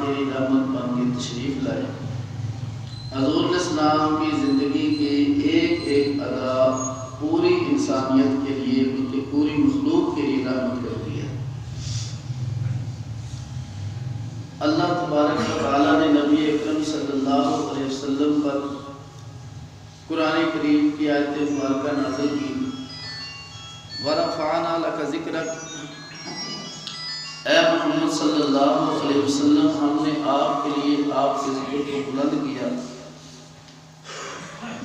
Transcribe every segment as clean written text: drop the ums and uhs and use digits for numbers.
تیری رحمت بن کے تشریف لائے۔ حضور علیہ السلام کی زندگی کی ایک ایک ادا پوری انسانیت کے لیے، بلکہ پوری مخلوق کے لیے رحمت کرتی ہے۔ اللہ تبارک و تعالیٰ نے نبی اکرم صلی اللہ علیہ وسلم پر قرآن کریم کی آیت مبارکہ نازل کی، وَرَفَعْنَا لَكَ ذِكْرَكَ، اے محمد صلی اللہ علیہ وسلم ہم نے آپ کے لیے آپ کے ذکر کو بلند کیا۔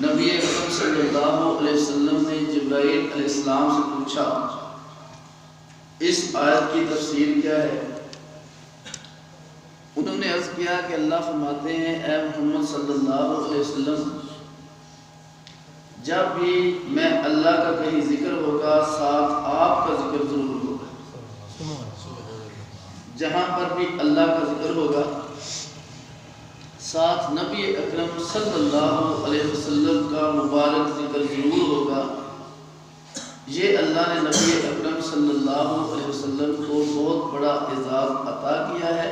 نبی اکرم صلی اللہ علیہ وسلم نے جبرائیل علیہ السلام سے پوچھا اس آیت کی تفسیر کیا ہے؟ انہوں نے عرض کیا کہ اللہ فرماتے ہیں اے محمد صلی اللہ علیہ وسلم جب بھی میں اللہ کا کہیں ذکر ہوگا ساتھ آپ کا ذکر ضرور ہوگا۔ جہاں پر بھی اللہ کا ذکر ہوگا ساتھ نبی اکرم صلی اللہ علیہ وسلم کا مبارک ذکر ضرور ہوگا۔ یہ اللہ نے نبی اکرم صلی اللہ علیہ وسلم کو بہت بڑا اعزاز عطا کیا ہے۔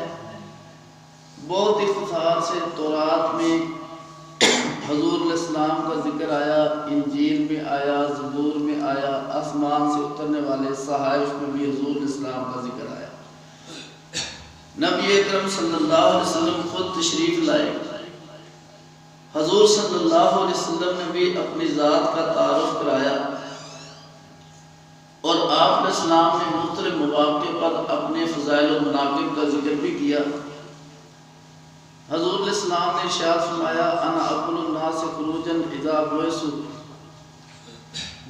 بہت افتخار سے تورات میں حضور علیہ السلام کا ذکر آیا، انجیل میں آیا، زبور میں آیا، آسمان سے اترنے والے صحائف میں بھی حضور علیہ السلام کا ذکر آیا۔ نبی اکرم صلی اللہ علیہ وسلم خود تشریف لائے۔ حضور صلی اللہ علیہ وسلم نے بھی اپنی ذات کا تعارف کرایا اور آپ علیہ السلام نے مختلف مواقع پر اپنے فضائل و مناقب کا ذکر بھی کیا۔ حضور علیہ السلام نے ارشاد فرمایا انا اول الناس خروجا اذا بعثوا،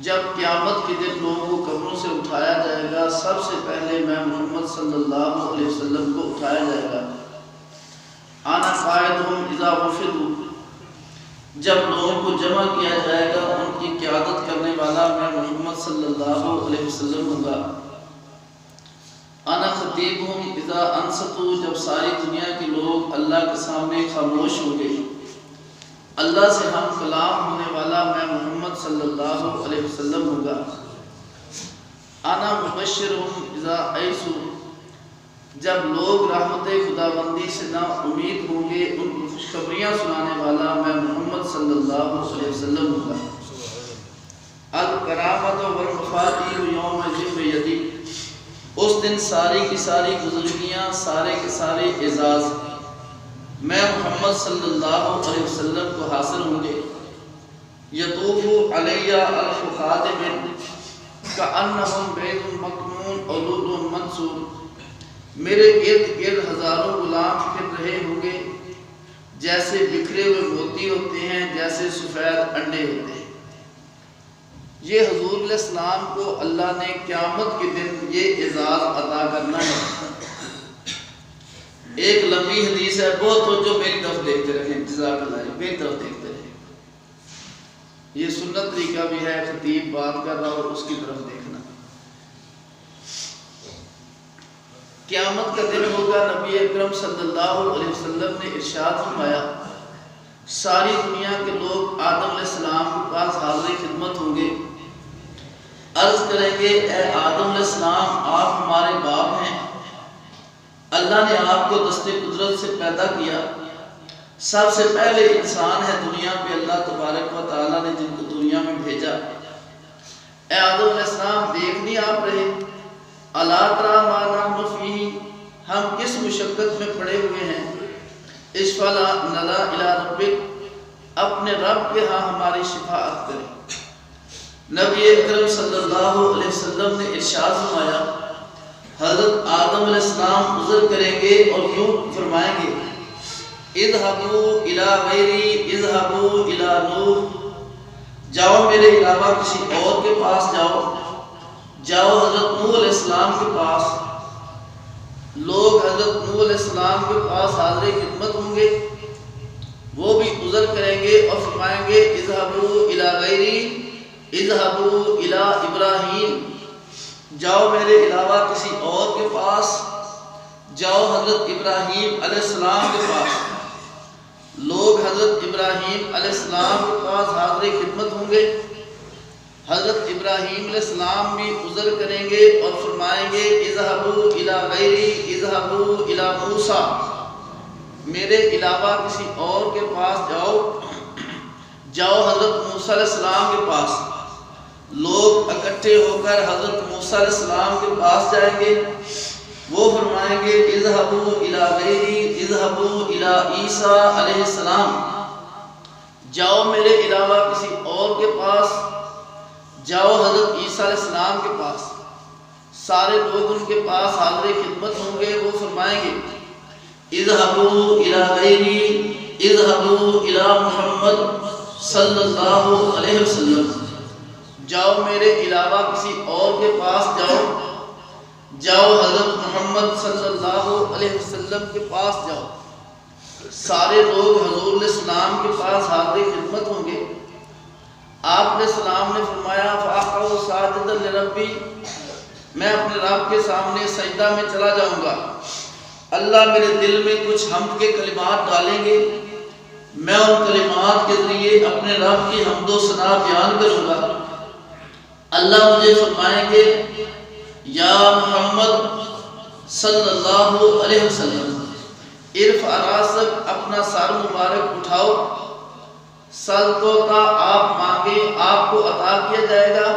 جب قیامت کے دن لوگوں کو قبروں سے اٹھایا جائے گا سب سے پہلے میں محمد صلی اللہ علیہ وسلم کو اٹھایا جائے گا۔ انا قائدہم اذا وفدوا، جب لوگوں کو جمع کیا جائے گا ان کی قیادت کرنے والا میں محمد صلی اللہ علیہ وسلم ہوں گا۔ انا خطیبہم اذا انصتوا، جب ساری دنیا کے لوگ اللہ کے سامنے خاموش ہوں گے اللہ سے ہم کلام ہونے والا میں محمد صلی اللہ علیہ وسلم ہوں گا۔ انا مبشرہم اذا ایسوا، جب لوگ رحمت خداوندی سے نا امید ہوں گے ان کو خوشخبریاں سنانے والا میں محمد صلی اللہ علیہ وسلم ہوں گا۔ الکرامۃ والمفاتیح یومئذ بیدی، اس دن ساری کی ساری بزرگیاں سارے کے سارے اعزاز میں محمد صلی اللہ علیہ وسلم کو حاصل ہوں گے۔ یطوف علیہ الف خادم کأنہم بیض مکنون اور لؤلؤ منثور، میرے ارد گرد ہزاروں غلام پھر رہے ہوں گے جیسے بکھرے ہوئے موتی ہوتے ہیں، جیسے سفید انڈے ہوتے ہیں۔ یہ حضور علیہ السلام کو اللہ نے قیامت کے دن یہ اعزاز عطا کرنا ہے۔ ایک لمبی حدیث ہے، بہت توجہ میری طرف دیکھتے رہیں، جزاک اللہ، میری طرف دیکھتے رہیں۔ یہ سنت طریقہ بھی ہے، خطیب بات کر رہا اور اس کی طرف دیکھنا۔ قیامت کا دن ہوگا، نبی اکرم صلی اللہ علیہ وسلم نے ارشاد فرمایا ساری دنیا کے لوگ آدم علیہ السلام کے پاس حاضر خدمت ہوں گے، عرض کریں گے اے آدم علیہ السلام آپ ہمارے باپ ہیں، اللہ نے آپ کو دست قدرت سے پیدا کیا، سب سے پہلے انسان ہے دنیا پہ اللہ تبارک و تعالیٰ نے جن کو دنیا میں بھیجا۔ اے آدم علیہ السلام دیکھ نہیں آپ رہے، الا تری ما نحن فیہ، ہم کس مشقت میں پڑے ہوئے ہیں، اشفع لنا الی ربک، اپنے رب کے ہاں ہماری شفاعت کریں۔ نبی اکرم صلی اللہ علیہ وسلم نے ارشاد فرمایا حضرت آدم علیہ السلام عذر کریں گے اور یوں فرمائیں گے اذهبوا الی غیری اذهبوا الی نوح، جاؤ میرے علاوہ کسی اور کے پاس جاؤ، جاؤ حضرت نوح علیہ السلام کے پاس۔ لوگ حضرت نوح علیہ السلام کے پاس حاضر خدمت ہوں گے، وہ بھی عذر کریں گے اور فرمائیں گے اذهبوا الی غیری اذهبوا الی ابراہیم، جاؤ میرے علاوہ کسی اور کے پاس، جاؤ حضرت ابراہیم علیہ السلام کے پاس۔ لوگ حضرت ابراہیم علیہ السلام کے پاس حاضر خدمت ہوں گے، حضرت ابراہیم علیہ السلام بھی عذر کریں گے اور فرمائیں گے اذهبوا الی غیری اذهبوا الی موسیٰ، میرے علاوہ کسی اور کے پاس جاؤ حضرت موسیٰ علیہ السلام کے پاس۔ لوگ اکٹھے ہو کر حضرت موسیٰ علیہ السلام کے پاس جائیں گے، وہ فرمائیں گے اذهبوا الی غیری، اذهبوا الی عیسیٰ علیہ السلام، جاؤ میرے علاوہ کسی اور کے پاس، جاؤ حضرت عیسیٰ علیہ السلام کے پاس۔ سارے لوگ ان کے پاس حاضر خدمت ہوں گے، وہ فرمائیں گے اذهبوا الی غیری، اذهبوا الی محمد صلی اللہ علیہ وسلم، جاؤ میرے علاوہ کسی اور کے پاس جاؤ حضرت محمد صلی اللہ علیہ وسلم کے پاس جاؤ۔ سارے لوگ حضور علیہ السلام کے پاس حاضر خدمت ہوں گے۔ آپ علیہ السلام نے فرمایا فَأَقْعُ سَاجِدًا لِرَبِّي، میں اپنے رب کے سامنے سجدہ میں چلا جاؤں گا۔ اللہ میرے دل میں کچھ حمد کے کلمات ڈالیں گے، میں ان کلمات کے ذریعے اپنے رب کی حمد و ثنا بیان کروں گا۔ اللہ مجھے فرمائیں گے یا محمد صلی اللہ علیہ وسلم ارفع راسک، اپنا سر مبارک اٹھاؤ، سل تو کا آپ مانگے آپ کو عطا کیا جائے گا،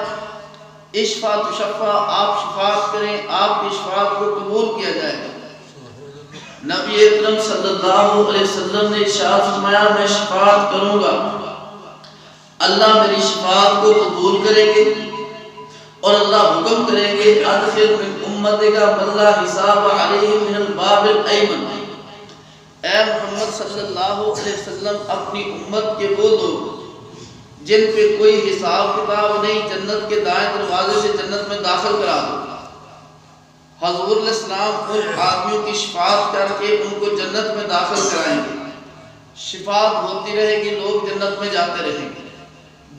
اشفا تشفا آپ شفاعت کریں آپ کی شفاعت کو قبول کیا جائے گا۔ نبی اکرم صلی اللہ علیہ وسلم نے ارشاد فرمایا میں شفاعت کروں گا، اللہ میری شفاعت کو قبول کریں گے، اور اللہ حکم کریں گے ادخل من امتک من لا حساب علیہم من الباب الایمن، اے محمد صلی اللہ علیہ وسلم اپنی امت کے وہ لوگ جن پہ کوئی حساب کتاب نہیں، جنت کے دائیں دروازے سے جنت میں داخل کرا دو۔ حضور علیہ السلام ان آدمیوں کی شفاعت کر کے ان کو جنت میں داخل کرائیں گے، شفاعت ہوتی رہے گی، لوگ جنت میں جاتے رہیں گے۔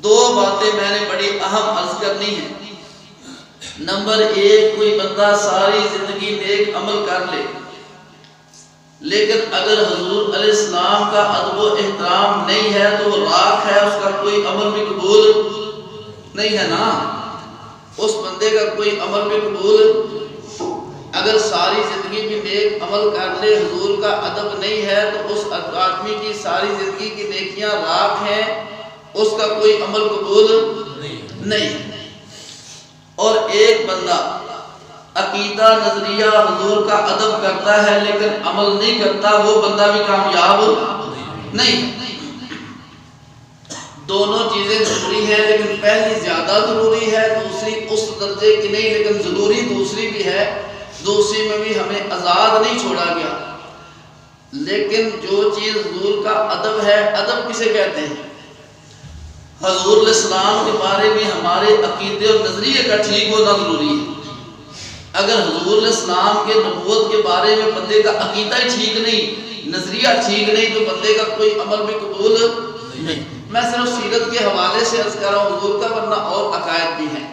دو باتیں میں نے بڑی اہم عرض کرنی ہیں۔ نمبر ایک، کوئی بندہ ساری زندگی نیک عمل کر لے، لیکن اگر حضور علیہ السلام کا ادب و احترام نہیں ہے تو وہ راکھ ہے، اس کا کوئی عمل بھی قبول نہیں ہے نا، اس بندے کا کوئی عمل بھی قبول، اگر ساری زندگی بھی نیک عمل کر لے حضور کا ادب نہیں ہے تو اس آدمی کی ساری زندگی کی نیکیاں راکھ ہیں، اس کا کوئی عمل قبول نہیں ہے۔ اور ایک بندہ عقیدہ نظریہ حضور کا ادب کرتا ہے لیکن عمل نہیں کرتا، وہ بندہ بھی کامیاب نہیں۔ دونوں چیزیں ضروری ہیں، لیکن پہلی زیادہ ضروری ہے، دوسری اس درجے کی نہیں، لیکن ضروری دوسری بھی ہے، دوسری میں بھی ہمیں آزاد نہیں چھوڑا گیا۔ لیکن جو چیز حضور کا ادب ہے، ادب کسے کہتے ہیں؟ حضور علیہ السلام کے بارے میں ہمارے عقیدے اور نظریے کا ٹھیک ہونا ضروری ہے۔ اگر حضور علیہ السلام کے نبوت کے بارے میں بندے کا عقیدہ ہی ٹھیک نہیں، نظریہ ٹھیک نہیں، تو بندے کا کوئی عمل بھی قبول نہیں۔ میں صرف سیرت کے حوالے سے عرض کر رہا ہوں حضور کا، ورنہ اور عقائد بھی ہیں۔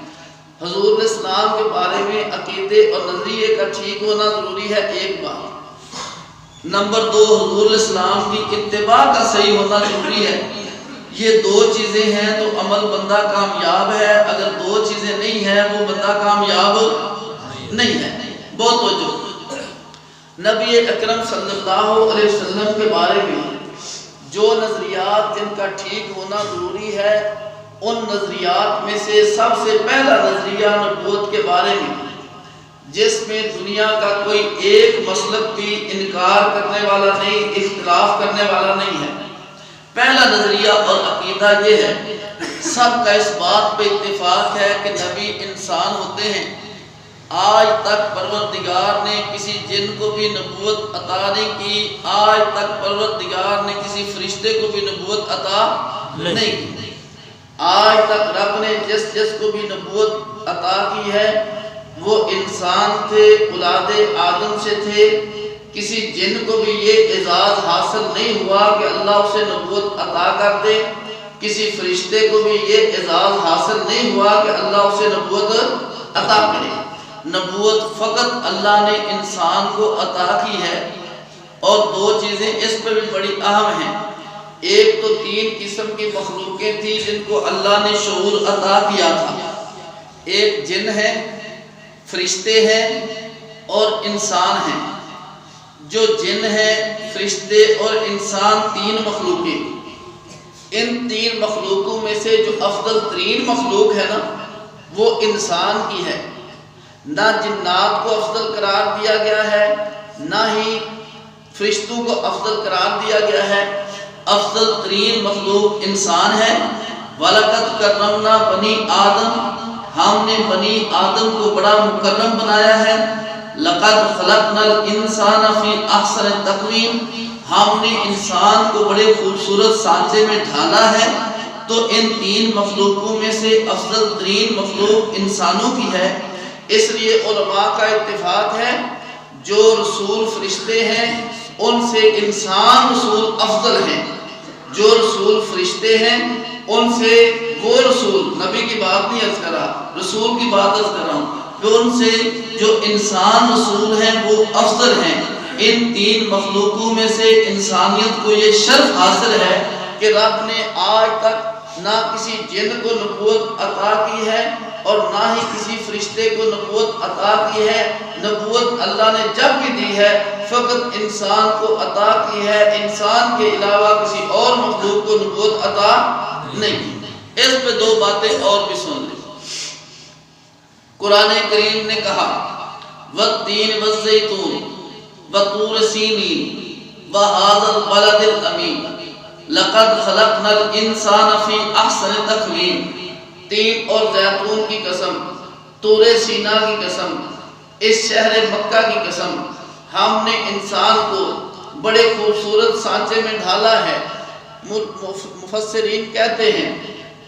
حضور علیہ السلام کے بارے میں عقیدے اور نظریے کا ٹھیک ہونا ضروری ہے، ایک بات۔ نمبر دو، حضور علیہ السلام کی اتباع کا صحیح ہونا ضروری ہے۔ یہ دو چیزیں ہیں تو عمل بندہ کامیاب ہے، اگر دو چیزیں نہیں ہیں وہ بندہ کامیاب نہیں ہے۔ بہت توجہ، نبی اکرم صلی اللہ علیہ وسلم کے بارے میں جو نظریات جن کا ٹھیک ہونا ضروری ہے، ان نظریات میں سے سب سے پہلا نظریہ نبوت کے بارے میں، جس میں دنیا کا کوئی ایک مسلک بھی انکار کرنے والا نہیں، اختلاف کرنے والا نہیں ہے۔ پہلا نظریہ اور عقیدہ یہ ہے، سب کا اس بات پہ اتفاق ہے کہ نبی انسان ہوتے ہیں۔ آج تک پروردگار نے کسی جن کو بھی نبوت عطا نہیں کی، آج تک پروردگار نے کسی فرشتے کو بھی نبوت عطا نہیں کی۔ آج تک رب نے جس کو بھی نبوت عطا کی ہے وہ انسان تھے، اولاد آدم سے تھے۔ کسی جن کو بھی یہ اعزاز حاصل نہیں ہوا کہ اللہ اسے نبوت عطا کر دے، کسی فرشتے کو بھی یہ اعزاز حاصل نہیں ہوا کہ اللہ اسے نبوت عطا کرے۔ نبوت فقط اللہ نے انسان کو عطا کی ہے، اور دو چیزیں اس پہ بھی بڑی اہم ہیں۔ ایک تو 3 قسم کی مخلوقیں تھیں جن کو اللہ نے شعور عطا کیا تھا، ایک جن ہے، فرشتے ہیں اور انسان ہیں۔ جو جن ہیں فرشتے اور انسان تین مخلوقیں، ان تین مخلوقوں میں سے جو افضل ترین مخلوق ہے نا وہ انسان کی ہے۔ نہ جنات کو افضل قرار دیا گیا ہے، نہ ہی فرشتوں کو افضل قرار دیا گیا ہے، افضل ترین مخلوق انسان ہے۔ وَلَقَدْ كَرَّمْنَا بَنِي آدم، ہم نے بنی آدم کو بڑا مکرم بنایا ہے۔ لَقَدْ خَلَقْنَا الْإِنسَانَ فِي أَحْسَنِ تَقْوِيمٍ، ہم نے انسان کو بڑے خوبصورت سانچے میں ڈھالا ہے۔ تو ان تین مخلوقوں میں سے افضل ترین مخلوق انسانوں کی ہے۔ اس لیے علماء کا اتفاق ہے جو رسول فرشتے ہیں ان سے انسان رسول افضل ہیں، جو رسول فرشتے ہیں ان سے وہ رسول، نبی کی بات نہیں عرض کرا، رسول کی بات عرض کر رہا ہوں، کہ ان سے جو انسان رسول ہیں وہ افضل ہیں۔ ان تین مخلوقوں میں سے انسانیت کو یہ شرف حاصل ہے کہ رب نے آج تک نہ کسی جن کو نبوت عطا کی ہے اور نہ ہی کسی فرشتے کو نبوت عطا کی ہے۔ نبوت اللہ نے جب بھی دی ہے فقط انسان کو عطا کی ہے، انسان کے علاوہ کسی اور مخلوق کو نبوت عطا نہیں کی۔ اس پہ دو باتیں اور بھی سن لیں۔ قرآن کریم نے کہا وَالتِّينِ وَالزَّيْتُونِ وَطُورِ سِينِينَ وَهَٰذَا الْبَلَدِ الْأَمِينِ لَقَدْ خَلَقْنَا الْإِنسَانَ فِي أَحْسَنِ تَقْوِيمٍ، تین اور زیتون کی قسم، طور سینا کی قسم، اس شہر مکہ کی قسم، ہم نے انسان کو بڑے خوبصورت سانچے میں ڈھالا ہے۔ مفسرین کہتے ہیں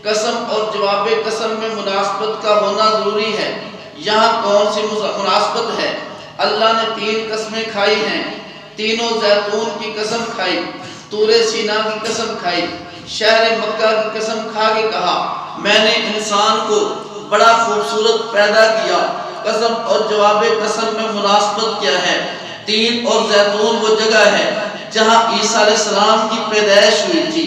قسم اور جواب قسم میں مناسبت کا ہونا ضروری ہے۔ یہاں کون سی مناسبت ہے؟ اللہ نے تین قسمیں کھائی ہیں، تینوں زیتون کی قسم کھائی، طور سینا کی قسم کھائی، شہر مکہ کی قسم کھا کے کہا میں نے انسان کو بڑا خوبصورت پیدا کیا۔ قسم اور جواب قسم میں مناسبت کیا ہے؟ تین اور زیتون وہ جگہ ہے جہاں عیسیٰ علیہ السلام کی پیدائش ہوئی تھی،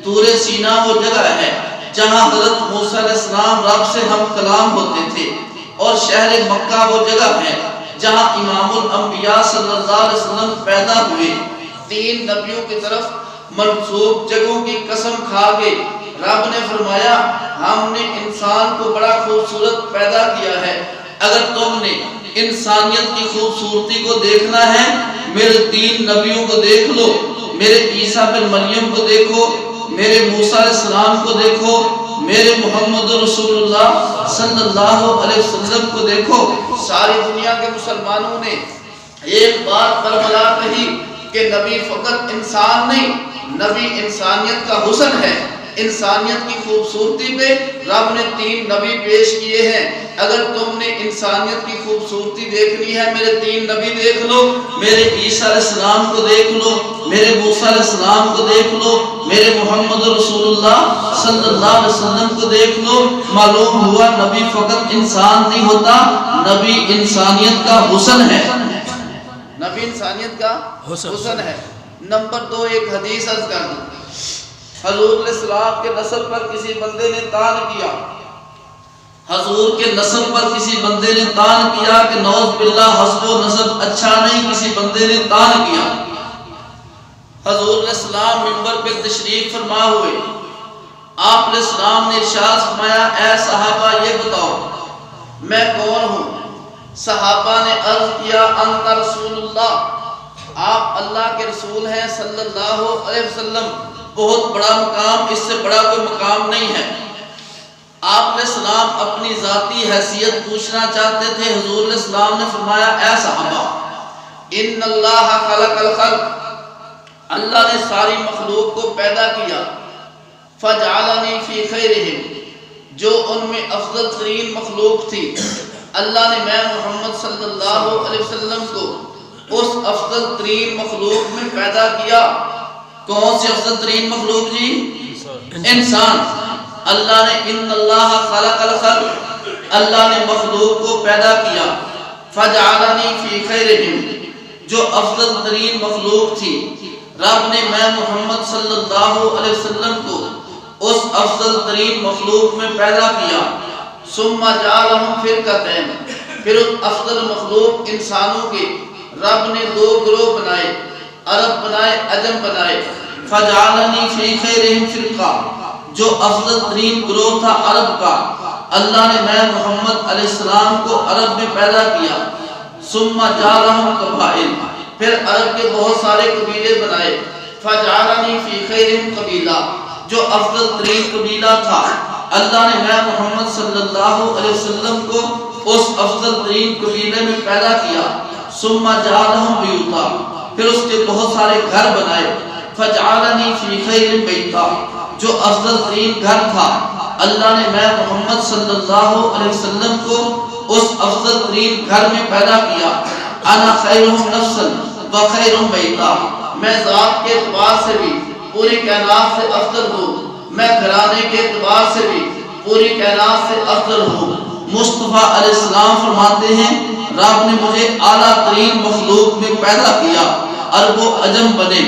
طور سینا وہ جگہ ہے جہاں حضرت موسیٰ علیہ السلام رب سے ہم کلام ہوتے تھے، اور شہر مکہ وہ جگہ ہے جہاں امام الانبیاء صلی اللہ علیہ وسلم پیدا ہوئے۔ تین نبیوں کی طرف منسوب جگہوں کی قسم کھا کے رب نے فرمایا ہم نے انسان کو بڑا خوبصورت پیدا کیا ہے۔ اگر تم نے انسانیت کی خوبصورتی کو دیکھنا ہے میرے تین نبیوں کو دیکھ لو، میرے عیسیٰ بن مریم کو دیکھو، میرے موسیٰ علیہ السلام کو دیکھو، میرے محمد رسول اللہ صلی اللہ علیہ وسلم کو دیکھو۔ ساری دنیا کے مسلمانوں نے ایک بات برملا کہی کہ نبی فقط انسان نہیں، نبی انسانیت کا حسن ہے۔ انسانیت کی خوبصورتی پہ رب نے تین نبی پیش کیے ہیں۔ اگر تم نے انسانیت کی خوبصورتی دیکھنی ہے میرے تین نبی دیکھ لو، میرے عیسیٰ علیہ السلام کو دیکھ لو، میرے موسیٰ علیہ السلام کو دیکھ لو، میرے محمد رسول اللہ صلی اللہ علیہ وسلم کو دیکھ لو۔ معلوم ہوا نبی فقط انسان نہیں ہوتا، نبی انسانیت کا حسن ہے، نبی انسانیت کا حسن ہے۔ نمبر دو ایک حدیث عرض کر دوں، حضور علیہ السلام کے نسل پر کسی بندے نے طعن کیا، حضور کے نسل پر کسی بندے نے طعن کیا کہ نعوذ باللہ حسب و نسب اچھا نہیں، کسی بندے نے طعن کیا۔ حضور علیہ السلام منبر پہ تشریف فرما ہوئے، آپ علیہ السلام نے ارشاد فرمایا اے صحابہ یہ بتاؤ میں کون ہوں؟ صحابہ نے عرض کیا انت رسول اللہ، آپ اللہ کے رسول ہیں صلی اللہ علیہ وسلم۔ بہت بڑا مقام، اس سے بڑا کوئی مقام نہیں ہے۔ آپ علیہ السلام اپنی ذاتی حیثیت پوچھنا چاہتے تھے، حضور علیہ السلام نے فرمایا اے صحابہ ان اللہ خلق الخلق، اللہ نے ساری مخلوق کو پیدا کیا، فجعلنی فی خیرہم، جو ان میں افضل ترین مخلوق تھی، اللہ نے میں محمد صلی اللہ علیہ وسلم کو اس افضل ترین مخلوق میں پیدا کیا۔ کون سی افضل ترین مخلوق جی؟ انسان۔ اللہ نے ان اللہ خلق الخلق، اللہ نے مخلوق کو پیدا کیا، فجعلنی فی خیرہم، جو افضل ترین مخلوق تھی، رب نے میں محمد صلی اللہ علیہ وسلم کو اس افضل ترین مخلوق میں پیدا کیا۔ ثم جعلہم فرقتین، پھر اس افضل مخلوق انسانوں کے رب نے دو گروہ بنائے۔ عرب بنائے عجم بنائے، فجعلنی فی خیرہم فرقہ، جو افضل ترین گروہ تھا عرب کا، اللہ نے میں محمد علیہ السلام کو عرب میں پیدا کیا، ثم جعلہم قبائل، پھر عرب کے بہت سارے قبیلے بنائے، فجعلنی فی خیرہم قبیلہ، جو افضل ترین قبیلہ تھا، اللہ نے میں محمد صلی اللہ علیہ وسلم کو اس افضل ترین قبیلے میں پیدا کیا، ثم جعلہم بیوتا، پھر اس کے بہت سارے گھر بنائے، فجعلنی فی خیر بیتا، جو افضل ترین گھر تھا، اللہ نے میں محمد صلی اللہ علیہ وسلم کو اس افضل ترین گھر میں پیدا کیا، انا خیرہم نفسا و خیرہم بیتا، میں ذات کے اعتبار سے بھی پوری کائنات سے افضل ہوں، میں گھرانے کے اعتبار سے بھی پوری کائنات سے افضل ہوں۔ مصطفیٰ علیہ السلام فرماتے ہیں رب نے مجھے اعلیٰ ترین مخلوق میں پیدا کیا، عرب و عجم بنے،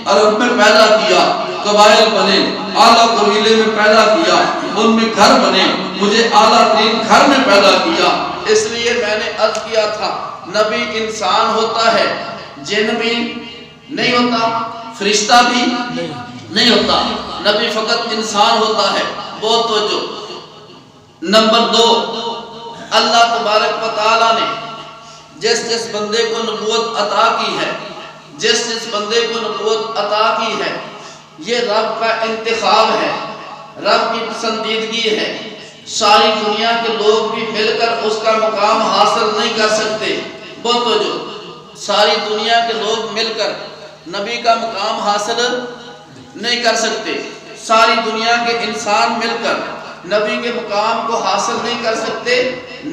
عرب میں پیدا کیا، قبائل بنے، اعلیٰ قبیلے میں پیدا کیا، ان میں گھر بنے، مجھے اعلیٰ ترین گھر میں پیدا کیا۔ اس لیے میں نے عرض کیا تھا نبی انسان ہوتا ہے، جن بھی نہیں ہوتا، فرشتہ بھی نہیں ہوتا، نبی فقط انسان ہوتا ہے۔ بہت توجہ۔ نمبر 2، اللہ تبارک و تعالیٰ نے جس بندے کو نبوت عطا کی ہے، جس بندے کو نبوت عطا کی ہے، یہ رب کا انتخاب ہے، رب کی پسندیدگی ہے۔ ساری دنیا کے لوگ بھی مل کر اس کا مقام حاصل نہیں کر سکتے۔ بہت توجہ۔ ساری دنیا کے لوگ مل کر نبی کا مقام حاصل نہیں کر سکتے، ساری دنیا کے انسان مل کر نبی کے مقام کو حاصل نہیں کر سکتے۔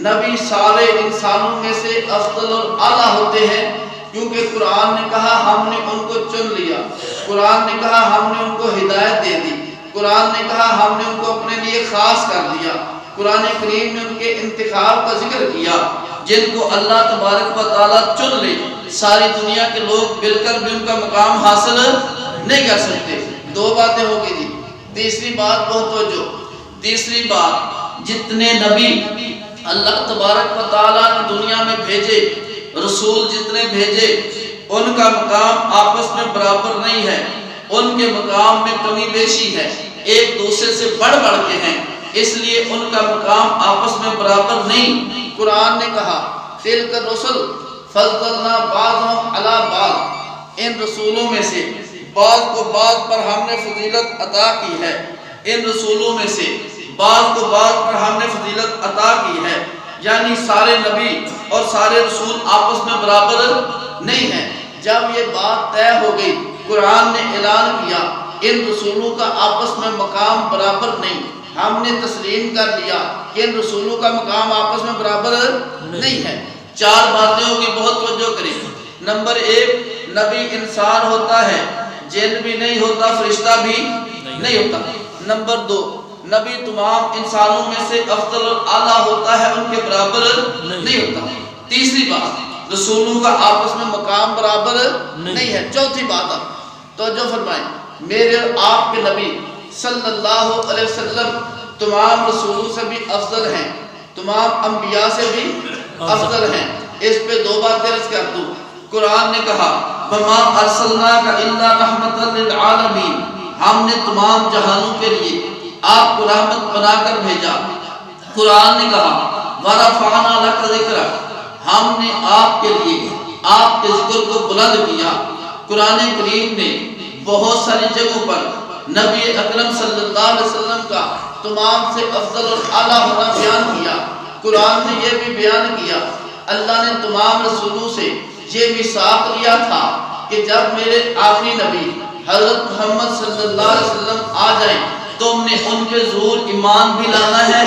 نبی سارے انسانوں میں سے افضل اور اعلیٰ ہوتے ہیں، کیونکہ قرآن نے کہا ہم نے ان کو چن لیا، قرآن نے کہا ہم نے ان کو ہدایت دے دی، قرآن نے کہا ہم نے ان کو اپنے لیے خاص کر دیا، قرآن کریم نے ان کے انتخاب کا ذکر کیا۔ جن کو اللہ تبارک و تعالیٰ چن لے، ساری دنیا کے لوگ مل کر بھی ان کا مقام حاصل نہیں کر سکتے۔ 2 باتیں ہو گئی جی۔ تیسری بات بہت توجہ، تیسری بات، جتنے نبی اللہ تبارک و تعالیٰ نے دنیا میں بھیجے، رسول جتنے بھیجے، ان کا مقام آپس میں برابر نہیں ہے، ان کے مقام میں کمی بیشی ہے، ایک دوسرے سے بڑھ کے ہیں، اس لیے ان کا مقام آپس میں برابر نہیں۔ قرآن نے کہا تلک الرسل فضلنا بعضهم علی بعض، ان رسولوں میں سے بعض کو بعض پر ہم نے فضیلت عطا کی ہے، ان رسولوں میں سے بعض کو بعض پر ہم نے فضیلت عطا کی ہے، یعنی سارے نبی اور سارے رسول آپس میں برابر نہیں ہیں۔ جب یہ بات طے ہو گئی، قرآن نے اعلان کیا ان رسولوں کا آپس میں مقام برابر نہیں، ہم نے تسلیم کر لیا کہ ان رسولوں کا مقام آپس میں برابر نہیں ہے۔ 4 باتیں ہوگی، بہت توجہ کریں۔ نمبر 1، نبی انسان ہوتا ہے، جن بھی نہیں ہوتا، فرشتہ بھی نہیں ہوتا۔ نمبر 2، نبی تمام انسانوں میں سے افضل اور اعلیٰ ہوتا ہے، ان کے برابر نہیں ہوتا۔ تیسری بات، رسولوں کا آپس میں مقام برابر نہیں ہے۔ چوتھی بات، آپ توجہ فرمائیں، میرے اور آپ کے نبی صلی اللہ علیہ وسلم تمام رسولوں سے بھی افضل ہیں، تمام انبیاء سے بھی افضل ہیں۔ اس پہ 2 باتیں عرض کر دوں۔ قرآن نے کہا وَمَا أَرْسَلْنَاكَ إِلَّا رَحْمَةً لِلْعَالَمِينَ، ہم نے تمام جہانوں کے لیے آپ کو رحمت بنا کر بھیجا۔ قرآن نے کہا وَرَفَعْنَا لَكَ ذِكْرَكَ، ہم نے آپ کے لیے آپ کے ذکر کو بلند کیا۔ قرآن کریم نے بہت ساری جگہوں پر نبی اکرم صلی اللہ علیہ وسلم کا تمام سے افضل اور اعلیٰ ہونا بیان کیا۔ قرآن نے یہ بھی بیان کیا اللہ نے تمام رسولوں سے یہ میثاق لیا تھا کہ جب میرے آخری نبی حضرت محمد صلی اللہ علیہ وسلم آ جائیں، تم نے ان پہ ضرور ایمان بھی لانا ہے،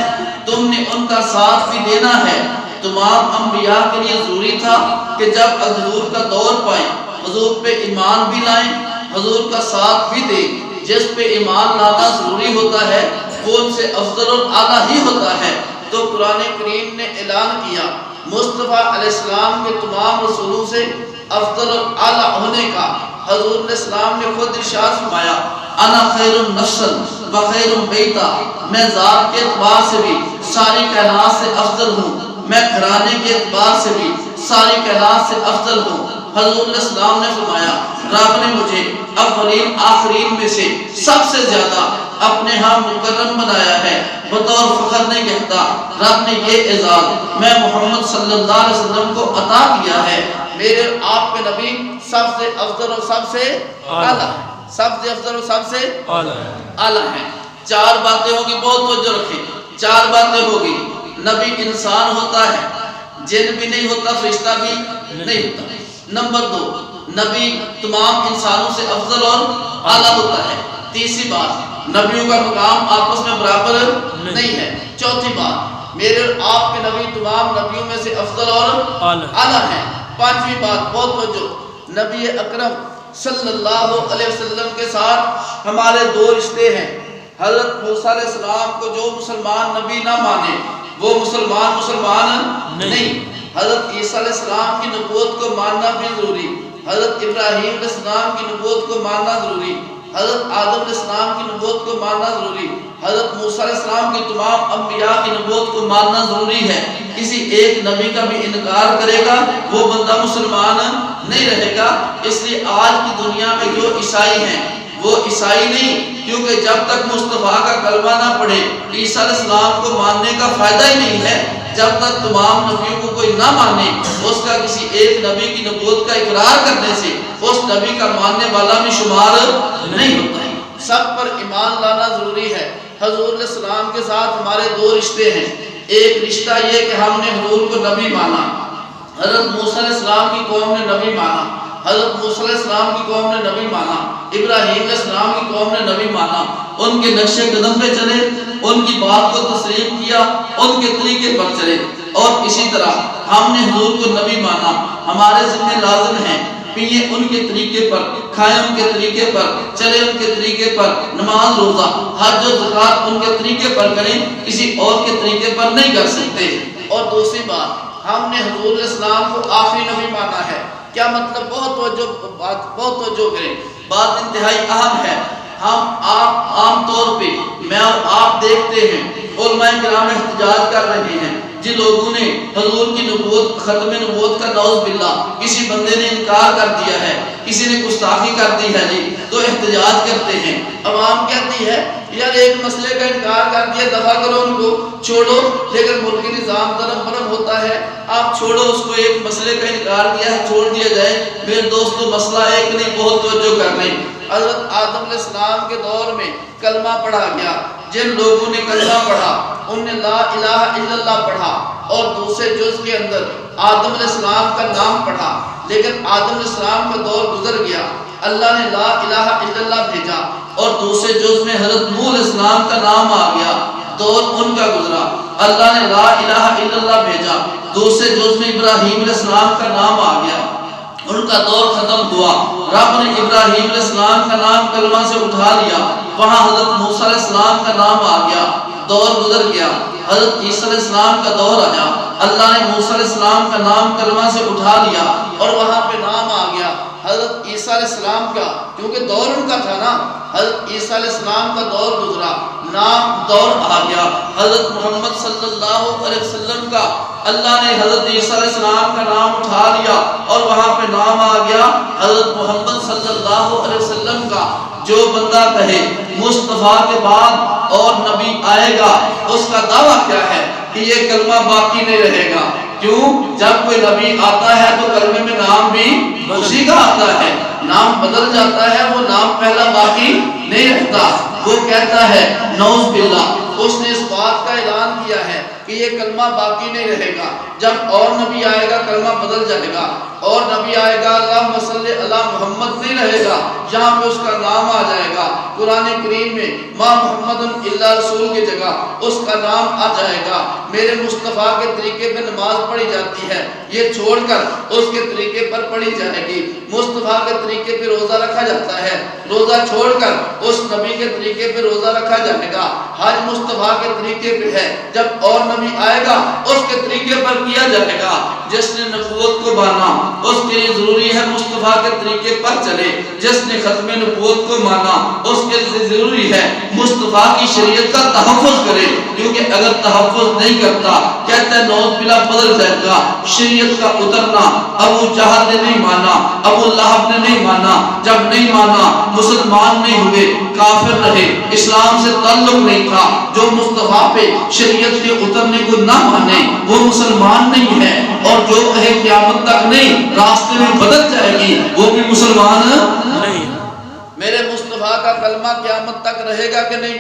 تم نے ان کا ساتھ بھی دینا ہے۔ تمام انبیاء کے لیے ضروری تھا کہ جب حضور کا دور پائیں، حضور پہ ایمان بھی لائیں، حضور کا ساتھ بھی دیں۔ جس پہ ایمان لانا ضروری ہوتا ہے وہ ان سے افضل اور اعلیٰ ہی ہوتا ہے۔ تو قرآن کریم نے اعلان کیا مصطفیٰ علیہ السلام کے تمام رسولوں سے افضل اور اعلیٰ ہونے کا۔ حضور علیہ السلام نے خود ارشاد فرمایا انا خیر نسل و خیر بیتا، میں ذات کے اعتبار سے بھی ساری کائنات سے افضل ہوں، میں گھرانے کے اعتبار سے بھی ساری کائنات سے افضل ہوں۔ حضور علیہ السلام نے فرمایا رب نے مجھے اولین آخرین میں سے سب سے زیادہ اپنے ہاں مکرم بنایا ہے، بطور فخر نہیں کہتا۔ رب نے یہ اعزاز میں محمد صلی اللہ علیہ وسلم کو عطا کیا ہے۔ میرے آپ کے نبی سب سے افضل اور سب سے اعلیٰ ہے، سب سے افضل اور سب سے اعلیٰ ہیں۔ چار باتیں ہوگی، بہت توجہ رکھیں، چار باتیں ہوگی۔ نبی انسان ہوتا ہے، جن بھی نہیں ہوتا، فرشتہ بھی نہیں ہوتا۔ نمبر 2، نبی تمام انسانوں سے افضل اور اعلیٰ ہوتا ہے۔ تیسری بات، نبیوں کا مقام آپس میں برابر نہیں ہے۔ چوتھی بات، میرے اور آپ کے نبی تمام نبیوں میں سے افضل اور اعلیٰ ہیں۔ پانچویں بات، بہت توجہ، نبی اکرم صلی اللہ علیہ وسلم کے ساتھ ہمارے دو رشتے ہیں۔ حضرت موسیٰ علیہ السلام کو جو مسلمان نبی نہ مانے وہ مسلمان نہیں۔ حضرت عیسیٰ علیہ السلام کی نبوت کو ماننا بھی ضروری، حضرت ابراہیم علیہ السلام کی نبوت کو ماننا ضروری، حضرت آدم علیہ السلام کی نبوت کو ماننا ضروری، حضرت موسیٰ علیہ السلام کی تمام انبیاء کی نبوت کو ماننا ضروری ہے۔ کسی ایک نبی کا بھی انکار کرے گا وہ بندہ مسلمان نہیں رہے گا۔ اس لیے آج کی دنیا میں جو عیسائی ہیں وہ عیسائی نہیں، کیونکہ جب تک مصطفیٰ کا کلمہ نہ پڑھے عیسیٰ علیہ السلام کو ماننے کا فائدہ ہی نہیں ہے۔ جب تک تمام نبیوں کو کوئی نہ مانے، اس کا کسی ایک نبی کی نبوت کا اقرار کرنے سے اس نبی کا ماننے والا بھی شمار نہیں ہوتا ہے۔ سب پر ایمان لانا ضروری ہے۔ حضور علیہ السلام کے ساتھ ہمارے دو رشتے ہیں۔ ایک رشتہ یہ کہ ہم نے حضور کو نبی مانا، حضرت موسیٰ علیہ السلام کی قوم نے نبی مانا، حضرت موسیٰ علیہ السلام کی قوم نے نبی مانا، ابراہیم علیہ السلام کی قوم نے نبی مانا، ان کے نقش قدم پہ چلے، ان کی بات کو تسلیم کیا، ان کے طریقے پر چلے۔ اور اسی طرح ہم نے حضور کو نبی مانا، ہمارے ذمہ لازم ہیں پیے ان کے طریقے پر، کھائیں ان کے طریقے پر، چلے ان کے طریقے پر، نماز روزہ حج و زکات ان کے طریقے پر کریں، کسی اور کے طریقے پر نہیں کر سکتے۔ اور دوسری بات، ہم نے حضور علیہ السلام کو آخری نبی مانا ہے۔ کیا مطلب؟ بہت توجہ کریں، بات انتہائی اہم ہے۔ ہم آپ عام طور پہ میں اور آپ دیکھتے ہیں علماء کرام احتجاج کر رہے ہیں جن لوگوں نے حضور کی نبوت، ختم نبوت کا نعوذ باللہ کسی بندے نے انکار کر دیا ہے، کسی نے گستاخی کر دی ہے جی، تو احتجاج کرتے ہیں۔ عوام کہتی ہے یار ایک مسئلے کا انکار کر دیا، دفع کرو ان کو، چھوڑو، لیکن ملکی نظام درم برم ہوتا ہے، آپ چھوڑو اس کو، ایک مسئلے کا انکار کیا ہے چھوڑ دیا جائے۔ میرے دوستو مسئلہ ایک نہیں، بہت توجہ کر لیں۔ حضرت آدم علیہ السلام کے دور میں کلمہ پڑھا گیا، جن لوگوں نے کلمہ پڑھا ان نے لا الہ الا اللہ پڑھا، اور دوسرے جز کے اندر آدم علیہ السلام کا نام پڑھا، لیکن آدم علیہ السلام کا دور گزر گیا، اللہ نے لا الہ الا اللہ بھیجا، اور دوسرے جز میں حضرت نوح علیہ السلام کا نام آ گیا، دور ان کا گزرا، اللہ نے لا الہ الا اللہ بھیجا، دوسرے جز میں ابراہیم علیہ السلام کا نام آ گیا، ان کا دور ختم ہوا، رب نے ابراہیم علیہ السلام کا نام کلمہ سے اٹھا لیا، وہاں حضرت موسیٰ علیہ السلام کا نام آ گیا، دور گزر گیا، حضرت عیسیٰ علیہ السلام کا دور آیا، اللہ نے موسیٰ علیہ السلام کا نام کلمہ سے اٹھا لیا، اور وہاں پہ نام آ گیا حضرت عیسیٰ علیہ السلام کا، کیونکہ دور ان کا تھا نا، حضرت عیسیٰ علیہ السلام کا دور گزرا، نام دور آ گیا، حضرت محمد صلی اللہ علیہ وسلم کا اللہ نے حضرت عیسیٰ علیہ السلام کا نام اٹھا لیا، اور وہاں پہ نام آ گیا حضرت محمد صلی اللہ علیہ وسلم کا۔ جو بندہ کہے مصطفیٰ کے بعد اور نبی آئے گا، اس کا دعویٰ کیا ہے کہ یہ کلمہ باقی نہیں رہے گا۔ کیوں؟ جب کوئی نبی آتا ہے تو کلمے میں نام بھی اسی کا آتا ہے، نام بدل جاتا ہے، وہ نام پہلا باقی نہیں رہتا۔ وہ کہتا ہے نعوذ باللہ، اس نے اس بات کا اعلان کیا ہے کہ یہ کلمہ باقی نہیں رہے گا، جب اور نبی آئے گا کلمہ بدل جائے گا، اور نبی آئے گا اللہم صلی علی محمد نہیں رہے گا، جہاں پہ اس کا نام آ جائے گا قرآن کریم میں ما محمد الا رسول کی جگہ اس کا نام آ جائے گا۔ میرے مصطفیٰ کے طریقے پہ نماز پڑھی جاتی ہے، یہ چھوڑ کر اس کے طریقے پر پڑھی جائے گی۔ مصطفیٰ کے طریقے پہ روزہ رکھا جاتا ہے، روزہ چھوڑ کر اس نبی کے طریقے پہ روزہ رکھا جائے گا۔ حج مصطفیٰ کے طریقے پہ ہے، جب اور نبی آئے گا اس کے طریقے پر کیا جائے گا۔ جس نے نبوت کو مانا اس کے لیے ضروری ہے مصطفیٰ کے طریقے پر چلے، جس نے ختم نبوت کو مانا اس کے لیے ضروری ہے مصطفیٰ کی شریعت کا تحفظ کرے، کیونکہ اگر تحفظ نہیں کرتا کہتا ہے نوز بلا بدل جائے گا۔ شریعت کا اترنا ابو جہل نے نہیں مانا، ابو لہب نے نہیں مانا، جب نہیں مانا مسلمان نہیں ہوئے، کافر رہے، اسلام سے تعلق نہیں تھا۔ جو مصطفیٰ پہ شریعت کے اترنے کو نہ مانے وہ مسلمان نہیں ہے، اور جو کہے قیامت تک نہیں راستے میں بدل جائے گی وہ بھی مسلمان نہیں۔ میرے مصطفیٰ کا کلمہ قیامت تک رہے گا کہ نہیں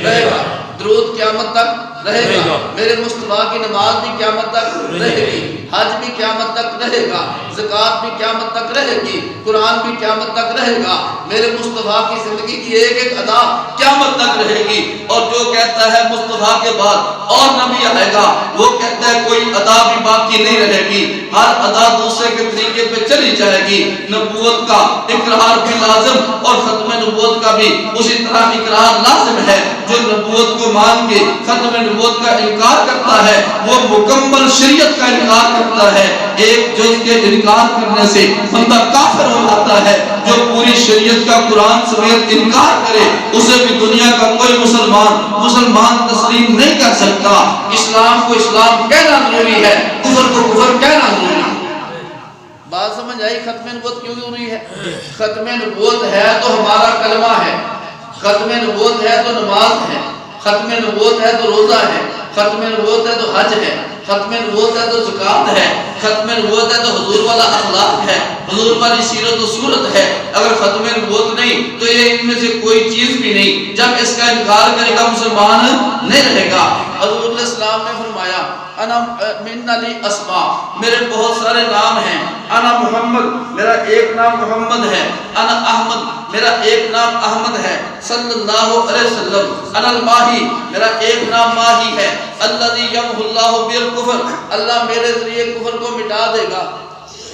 رہے گا؟ درود قیامت تک رہے گا۔ میرے مصطفیٰ کی نماز بھی قیامت تک رہے گی، حج بھی قیامت تک رہے گا، زکوٰۃ بھی قیامت تک رہے گی، قرآن بھی قیامت تک رہے گا۔ میرے مصطفیٰ کی زندگی کی ایک ایک ادا قیامت تک رہے گی۔ اور جو کہتا ہے مصطفیٰ کے بعد اور نبی آئے گا وہ کہتا ہے کوئی ادا بھی باقی نہیں رہے گی، ہر ادا دوسرے کے طریقے پہ چلی جائے گی۔ نبوت کا اقرار بھی لازم اور ختم نبوت کا بھی اسی طرح اقرار لازم ہے۔ جو نبوت کو مان کے ختم نبوت کا انکار کرتا ہے وہ مکمل شریعت کا انکار کرتا ہے۔ ایک جز کے انکار کرنے سے بندہ کافر ہو جاتا ہے۔ جو پوری شریعت کا قرآن سمیت انکار کرے اسے بھی دنیا کا کوئی مسلمان تسلیم نہیں کر سکتا۔ اسلام کو اسلام کہنا ضروری ہے، کفر کو کفر کہنا ضروری ہے۔ بات سمجھ آئی؟ ختم نبوت کیوں ضروری ہے؟ ختم نبوت ہے تو ہمارا کلمہ ہے، ختم نبوت ہے تو نماز ہے، ختم نبوت ہے تو روزہ ہے، ختم نبوت ہے تو حج ہے، ختم نبوت ہے تو زکوٰۃ ہے، ختم نبوت ہے تو حضور والا اخلاق ہے، حضور والی سیرت و صورت ہے۔ اگر ختم نبوت نہیں تو یہ ان میں سے کوئی چیز بھی نہیں۔ جب اس کا انکار کرے گا مسلمان نہیں رہے گا۔ حضور علیہ السلام نے فرمایا انا من علی اسماء، میرے بہت سارے نام ہیں۔ انا محمد، میرا ایک نام محمد ہے۔ انا احمد، میرا ایک نام احمد ہے صلی اللہ علیہ وسلم۔ انا الماہی، میرا ایک نام ماہی ہے۔ الذی یمحو اللہ بالکفر، اللہ میرے ذریعے کفر کو مٹا دے گا۔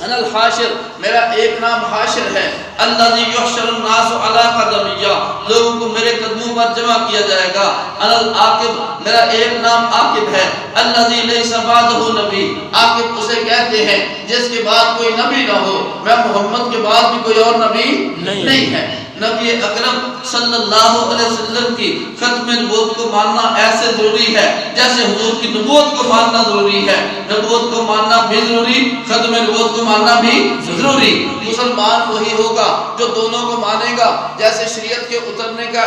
انا الحاشر، میرا ایک نام حاشر ہے۔ الذی یحشر الناس علی قدمیہ، لوگوں کو میرے قدموں پر جمع کیا جائے گا۔ انا العاقب، میرا ایک نام عاقب ہے۔ الذی لیس بعدہ نبی، عاقب اسے کہتے ہیں جس کے بعد کوئی نبی نہ ہو۔ میں محمد کے بعد بھی کوئی اور نبی نہیں ہے۔ نبی اکرم صلی اللہ علیہ وسلم کی ختم نبوت کو ماننا ایسے ضروری ہے جیسے حضور کی نبوت کو ماننا ضروری ہے۔ نبوت کو ماننا بھی ضروری، ختم نبوت کو ماننا بھی ضروری۔ مسلمان وہی ہوگا جو دونوں کو مانے گا۔ جیسے شریعت کے اترنے کا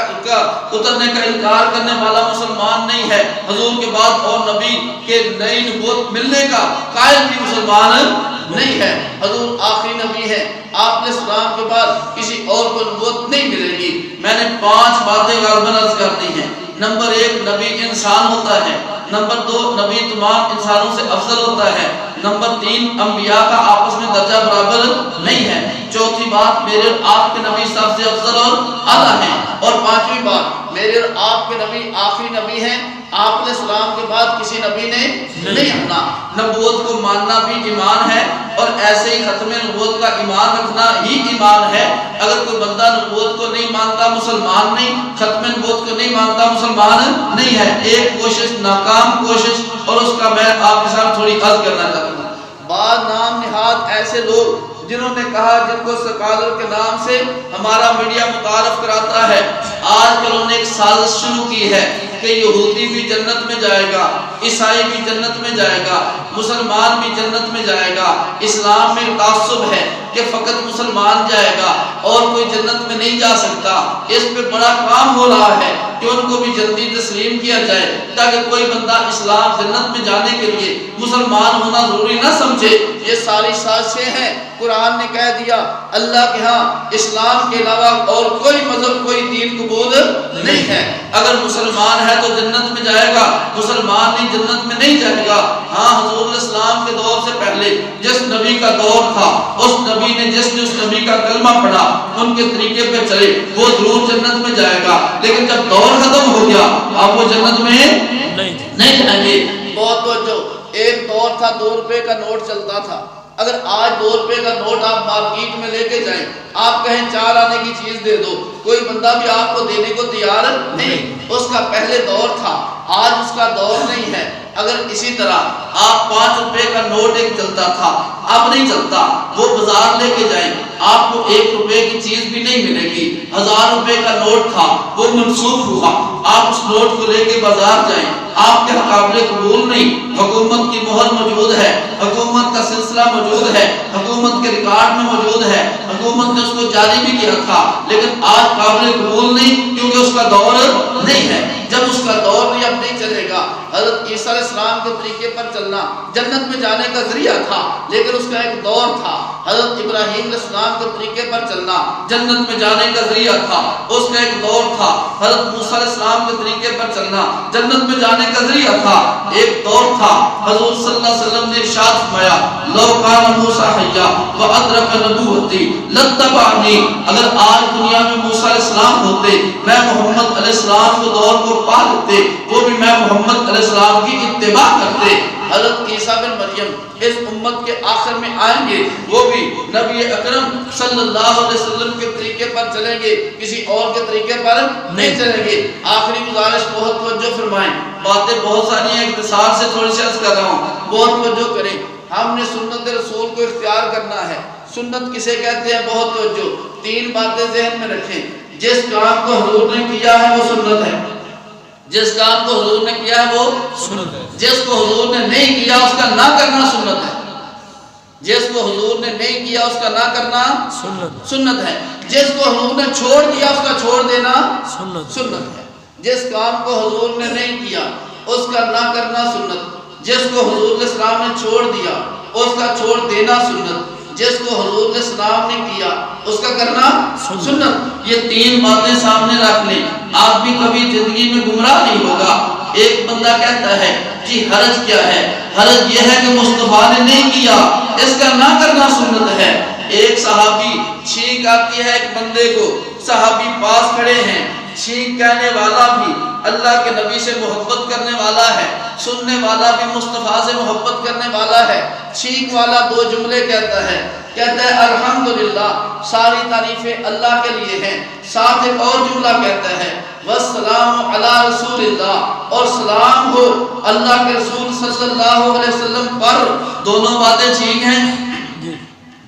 انکار کرنے والا مسلمان نہیں ہے، حضور کے بعد اور نبی کے نئی نبوت ملنے کا قائل بھی مسلمان نہیں ہے۔ حضور آخری نبی ہے، آپ نے اسلام کے بعد کسی اور کو نبوت نہیں ملے گی۔ میں نے 5 باتیں غالباً عرض کر دی ہیں۔ نمبر 1، نبی انسان ہوتا ہے۔ نمبر 2، نبی تمام انسانوں سے افضل ہوتا ہے۔ نمبر 3، انبیاء کا آپس میں درجہ برابر نہیں ہے۔ چوتھی بات، میرے اور آپ کے نبی سب سے افضل اور اعلیٰ ہیں۔ اور 5ویں بات، میرے اور آپ کے نبی آخری نبی ہیں، آپ علیہ السلام کے بعد کسی نبی نے نہیں ہونا۔ نبوت کو ماننا بھی ایمان ہے، اور ایسے ہی ختم نبوت کا ایمان رکھنا ہی ایمان ہے۔ اگر کوئی بندہ نبوت کو نہیں مانتا مسلمان نہیں، ختم نبوت کو نہیں مانتا مسلمان نہیں ہے۔ ایک کوشش ناکام کوشش، اور اس کا میں آپ کے ساتھ تھوڑی عرض کرنا چاہتا ہوں۔ بعض نام نہاد ایسے لوگ جنہوں نے کہا، جن کو سکالر کے نام سے ہمارا میڈیا متعارف کراتا ہے، آج کل انہوں نے ایک سازش شروع کی ہے کہ یہودی بھی جنت میں جائے گا، عیسائی بھی جنت میں جائے گا، مسلمان بھی جنت میں جائے گا۔ اسلام میں تعصب ہے کہ فقط مسلمان جائے گا اور کوئی جنت میں نہیں جا سکتا۔ اس پہ بڑا کام ہو رہا ہے کہ ان کو بھی جلدی تسلیم کیا جائے، تاکہ کوئی بندہ اسلام جنت میں جانے کے لیے مسلمان ہونا ضروری نہ سمجھے۔ یہ ساری سازشیں ہیں۔ قرآن نے کہہ دیا اللہ کے ہاں اسلام کے علاوہ اور کوئی مذہب کوئی دین قبول نہیں ہے۔ اگر مسلمان ہے تو جنت میں جائے گا، مسلمان نہیں جنت میں نہیں جائے گا۔ ہاں، حضور علیہ السلام کے دور سے پہلے جس نبی کا دور تھا، اس نبی نے جس نبی کا کلمہ پڑھا، ان کے طریقے پہ چلے، وہ ضرور جنت میں جائے گا۔ لیکن جب دور ختم ہو گیا اب وہ جنت میں نہیں جائیں گے۔ بہت توجہ، ایک دور تھا 2 روپے کا نوٹ چلتا تھا۔ اگر آج 2 روپے کا نوٹ آپ مارکیٹ میں لے کے جائیں، آپ کہیں 4 آنے کی چیز دے دو، کوئی بندہ بھی آپ کو دینے کو تیار نہیں۔ اس کا پہلے دور تھا، آج اس کا دور نہیں ہے۔ اگر اسی طرح آپ 5 روپے کا نوٹ ایک چلتا تھا، اب نہیں چلتا، وہ بازار لے کے جائیں، آپ کو 1 روپے کی چیز بھی نہیں ملے گی۔ 1000 روپے کا نوٹ تھا، وہ منسوخ ہوا، آپ اس نوٹ کو لے کے بازار جائیں، آپ کے قابل قبول نہیں۔ حکومت کی مہر موجود ہے، حکومت کا سلسلہ موجود ہے، حکومت کے ریکارڈ میں موجود ہے، حکومت نے اس کو جاری بھی کیا تھا، لیکن آج قابل قبول نہیں، کیونکہ اس کا دور نہیں ہے۔ جب اس کا دور بھی اب نہیں چلے گا، حضرت عیسیٰ علیہ السلام کے طریقے پر چلنا جنت میں جانے کا ذریعہ تھا، لیکن اس کا ایک دور تھا۔ حضرت ابراہیم علیہ السلام کے طریقے پر چلنا جنت میں جانے کا ذریعہ تھا، اس کا ایک دور تھا۔ حضرت موسیٰ علیہ السلام کے طریقے پر چلنا جنت میں جانے کا ذریعہ تھا، ایک دور تھا۔ حضور صلی اللہ علیہ وسلم نے ارشاد فرمایا، لو کان موسیٰ حیا وادرک نبوتی لاتبعنی، اگر آج دنیا میں موسیٰ علیہ السلام ہوتے، میں محمد علیہ السلام کو دور کو پا لیتے، وہ بھی میں محمد علیہ السلام کی اتباع کرتے۔ حضرت عیسیٰ بن مریم اس امت کے آخر میں آئیں گے، وہ بھی نبی اکرم صلی اللہ علیہ وسلم کے طریقے پر چلیں گے، کسی اور کے طریقے پر نہیں چلیں گے۔ آخری گزارش بہت توجہ فرمائیں، باتیں بہت ساری ہیں، اختصار سے تھوڑی سی عرض کر رہا ہوں، بہت توجہ کریں۔ ہم نے سنت رسول کو اختیار کرنا ہے۔ سنت کسے کہتے ہیں؟ بہت توجہ، 3 باتیں ذہن میں رکھیں۔ جس کام کو حضور نے کیا ہے وہ سنت ہے، جس کام کو حضور نے کیا ہے وہ سنت ہے، جس کو حضور نے نہیں کیا اس کا نہ کرنا سنت ہے، جس کو حضور نے نہیں کیا اس کا نہ کرنا سنت ہے، جس کو حضور نے چھوڑ دیا اس کا چھوڑ دینا سنت ہے۔ جس کام کو حضور نے نہیں کیا اس کا نہ کرنا سنت، جس کو حضور علیہ السلام نے چھوڑ دیا اس کا چھوڑ دینا سنت، جس کو حضور علیہ السلام نے کیا اس کا کرنا سنت۔ یہ 3 باتیں سامنے رکھ لیں، آپ بھی کبھی زندگی میں گمراہ نہیں ہوگا۔ ایک بندہ کہتا ہے جی حرج کیا ہے؟ حرج یہ ہے کہ مصطفیٰ نے نہیں کیا، اس کا نہ کرنا سنت ہے۔ ایک صحابی چھینک آتی ہے ایک بندے کو، صحابی پاس کھڑے ہیں، چھینک کہنے والا بھی اللہ کے نبی سے محبت کرنے والا ہے، سننے والا بھی مصطفیٰ سے محبت کرنے والا ہے۔ چھینک والا 2 جملے کہتا ہے الحمدللہ، ساری تعریفیں اللہ کے لیے ہیں، ساتھ ایک اور جملہ کہتا ہے والسلام علی رسول اللہ، اور سلام ہو اللہ کے رسول صلی اللہ علیہ وسلم پر۔ دونوں باتیں ٹھیک ہیں،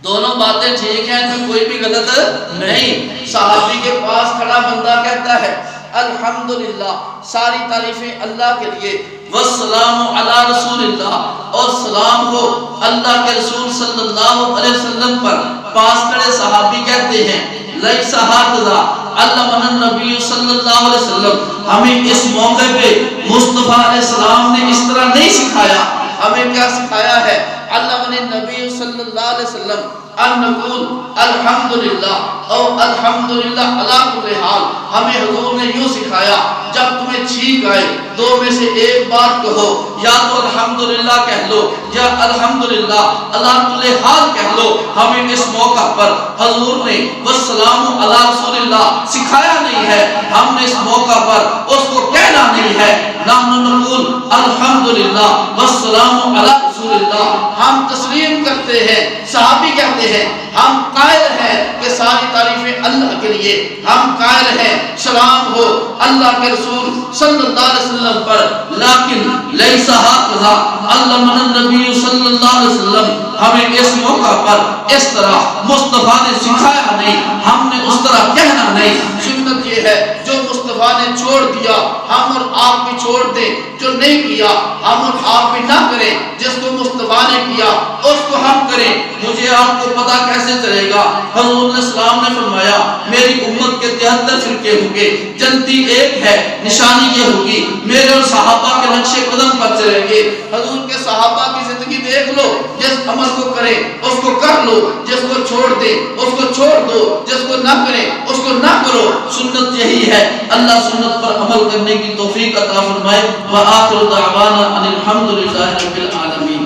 دونوں باتیں ٹھیک ہیں، تو کوئی بھی غلط نہیں۔ صحابی کے پاس کھڑا بندہ کہتا ہے الحمدللہ، ساری تعریفیں اللہ کے لیے، والسلام علی رسول اللہ، اور سلام ہو اللہ کے رسول صلی اللہ علیہ وسلم پر۔ پاس کھڑے صحابی کہتے ہیں لیس ھذا علمنا النبی صلی اللہ علیہ وسلم، ہمیں اس موقع پہ مصطفیٰ علیہ السلام نے اس طرح نہیں سکھایا۔ ہمیں کیا سکھایا ہے؟ علمنا النبی صلی اللہ علیہ وسلم ان نقول الحمدللہ اور الحمدللہ علی کل حال۔ ہمیں حضور نے یوں سکھایا، جب تمہیں چھینک آئے 2 میں سے ایک بات کہو، یا تو الحمدللہ کہہ لو یا الحمدللہ علی کل حال کہہ لو۔ ہمیں اس موقع پر حضور نے والسلام علی رسول اللہ سکھایا نہیں ہے، ہم نے اس موقع پر اس کو کہنا نہیں ہے۔ نحن نقول الحمدللہ والسلام علی رسول اللہ، ہم تسلیم کرتے ہیں، صحابی کہتے ہیں ہم قائل ہیں کہ ساری تعریفیں اللہ کے لیے، ہم قائل ہیں سلام ہو اللہ کے رسول صلی اللہ علیہ وسلم پر، لیکن لیس ھذا علمنا النبی صلی اللہ علیہ وسلم، ہمیں اس موقع پر اس طرح مصطفیٰ نے سکھایا نہیں، ہم نے اس طرح کہنا نہیں۔ سنت یہ ہے جو مصطفیٰ نے چھوڑ دیا ہم اور آپ بھی چھوڑ دیں، جو نہیں کیا ہم اور آپ بھی نہ کریں، جس کو مصطفیٰ نے کیا اس کو ہم کریں۔ مجھے آپ کو پتا کیسے چلے گا؟ حضور علیہ السلام نے فرمایا میری امت کے 73 فرقے ہوں گے، جنتی ایک ہے، نشانی یہ ہوگی میرے اور صحابہ کے نقش قدم پر چلیں گے۔ حضور کے صحابہ کی زندگی دیکھ لو، جس عمل کو کریں اس کو کر لو، جس کو چھوڑ دیں اس کو چھوڑ دو، جس کو نہ کریں اس کو نہ کرو۔ سنت یہی ہے، اللہ سنت پر عمل کرنے کی توفیق عطا فرمائے۔ وآخر دعوانا ان الحمدللہ رب العالمین۔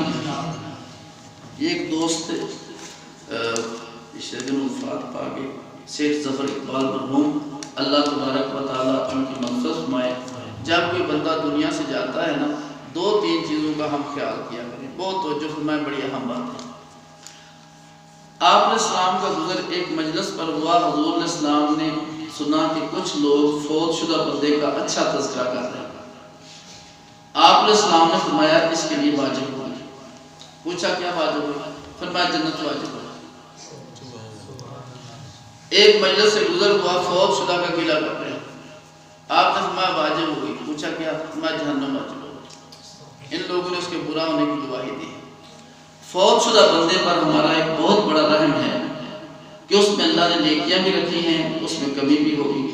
ایک دوست پچھلے دن وفات پا گئے، شیخ ظفر اقبال مرحوم، اللہ تبارک و تعالیٰ ان کی مغفرت فرمائے۔ جب کوئی بندہ دنیا سے جاتا ہے نا، 2-3 چیزوں کا ہم خیال کیا کریں، بہت توجہ فرمائیں، بڑی اہم بات ہے۔ آپ علیہ السلام کا گزر ایک مجلس پر ہوا، حضور علیہ السلام نے سنا کہ کچھ لوگ فوت شدہ بندے کا اچھا تذکرہ کر رہے ہیں۔ آپ علیہ السلام نے فرمایا اس کے لیے واجب ہوگی. پوچھا کیا واجب ہوگی؟ فرمایا جنت واجب ہوگی. ایک مجلس سے گزر ہوا فوت شدہ کا گلہ کر رہے ہیں. آپ نے فرمایا واجب ہوگی. پوچھا کیا؟ فرمایا جہنم واجب ہوگی. ان لوگوں نے اس کے برا ہونے کی گواہی دی. فوت شدہ بندے پر ہمارا ایک بہت بڑا رحم ہے کہ اس میں اللہ نے نیکیاں بھی رکھی ہیں، اس میں کمی بھی ہوگی.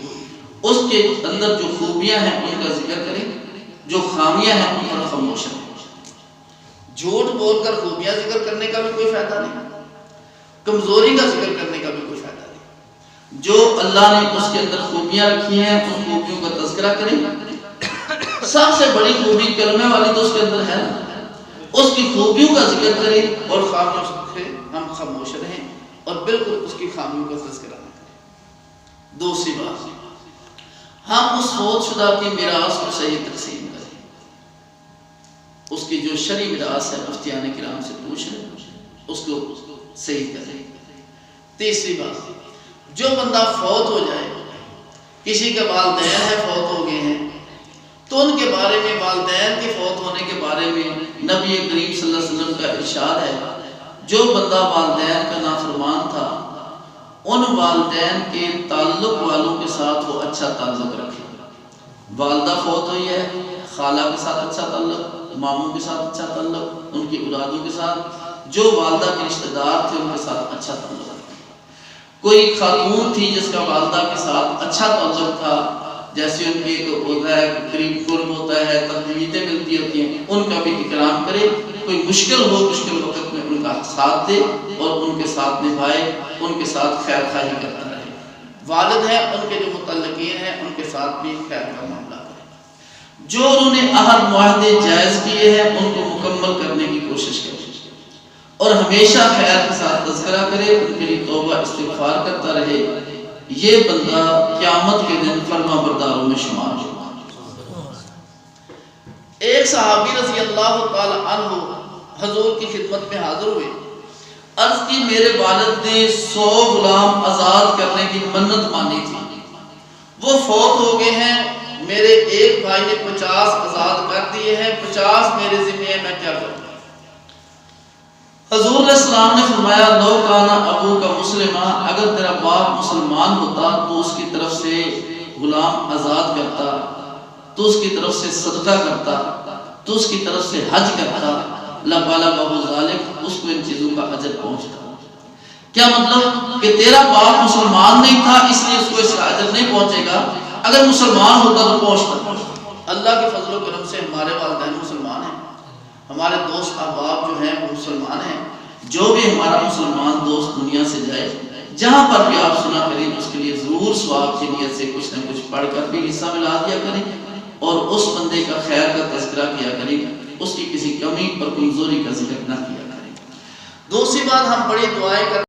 اس کے اندر جو خوبیاں ہیں ان کا ذکر کریں، جو خامیاں ہیں ان پر خاموش رہیں. جھوٹ بول کر خوبیاں ذکر کرنے کا بھی کوئی فائدہ نہیں، کمزوری کا ذکر کرنے کا بھی کوئی فائدہ نہیں. جو اللہ نے اس کے اندر خوبیاں رکھی ہیں ان خوبیوں کا تذکرہ کریں. سب سے بڑی خوبی کلمے والی تو اس کے اندر ہے نا، اس کی خوبیوں کا ذکر کریں اور خامیوں سے ہم خاموش رہیں اور بالکل اس کی خامیوں کا تذکرہ نہ کریں. دوسری بات، ہم اس فوت شدہ کی میراث کو صحیح تقسیم کریں. اس کی جو شرعی میراث ہے مفتیان کرام سے پوچھ لیں، اس کو صحیح کریں. تیسری بات، جو بندہ فوت ہو جائے، کسی کے والدین ہے فوت ہو گئے ہیں، تو ان کے بارے میں، والدین کے فوت ہونے کے بارے میں نبی کریم صلی اللہ علیہ وسلم کا ارشاد ہے جو بندہ والدین کا نافرمان تھا ان والدین کے تعلق والوں کے ساتھ وہ اچھا تعلق رکھے. والدہ فوت ہوئی ہے، خالہ کے ساتھ اچھا تعلق، ماموں کے ساتھ اچھا تعلق، ان کی اولادوں کے ساتھ، جو والدہ کے رشتہ دار تھے ان کے ساتھ اچھا تعلق رکھے. کوئی خاتون تھی جس کا والدہ کے ساتھ اچھا تعلق تھا، جیسے ان کی ایک ہوتا ہے قریب قرب ہوتا ہے، تقریبیں ملتی ہوتی ہیں، ان کا بھی اکرام کرے. کوئی مشکل ہو، مشکل وقت میں ان کا ساتھ دے اور ان کے ساتھ نبھائے، ان کے ساتھ خیر خواہی کرتا رہے. والد ہیں ان کے جو متعلقین ہیں ان کے ساتھ بھی خیر کا معاملہ کرے. جو انہوں نے عہد معاہدے جائز کیے ہیں ان کو مکمل کرنے کی کوشش کرے اور ہمیشہ خیر کے ساتھ تذکرہ کرے، ان کے لیے توبہ استغفار کرتا رہے. یہ بندہ قیامت کے دن فرما برداروں میں شمار ہوگا. ایک صحابی رضی اللہ تعالی عنہ حضور کی خدمت میں حاضر ہوئے. عرض کی میرے والد نے 100 غلام آزاد کرنے کی منت مانی تھی، وہ فوت ہو گئے ہیں. میرے ایک بھائی نے 50 آزاد کر دیے ہیں، 50 میرے ذمہ ہیں، میں کیا کروں؟ حضور علیہ السلام نے فرمایا لو کانا ابو کا مسلمہ، اگر تیرا باپ مسلمان ہوتا تو اس کی طرف سے غلام آزاد کرتا، تو اس کی طرف سے صدقہ کرتا، تو اس کی طرف سے حج کرتا، لبالغہ ذالک، اس کو ان چیزوں کا اجر پہنچتا. کیا مطلب کہ تیرا باپ مسلمان نہیں تھا اس لیے اس کو اس کا اجر نہیں پہنچے گا، اگر مسلمان ہوتا تو پہنچتا. اللہ کے فضل و کرم سے ہمارے والدین مسلمان ہیں، ہمارے دوست احباب جو ہیں وہ مسلمان ہیں. جو بھی ہمارا مسلمان دوست دنیا سے جائے، جہاں پر بھی آپ سنا کریں اس کے لیے ضرور ثواب کی نیت سے کچھ نہ کچھ پڑھ کر بھی حصہ ملا دیا کریں اور اس بندے کا خیر کا تذکرہ کیا کریں، اس کی کسی کمی اور کمزوری کا ذکر نہ کیا کریں. دوسری بات، ہم بڑی دعائیں کریں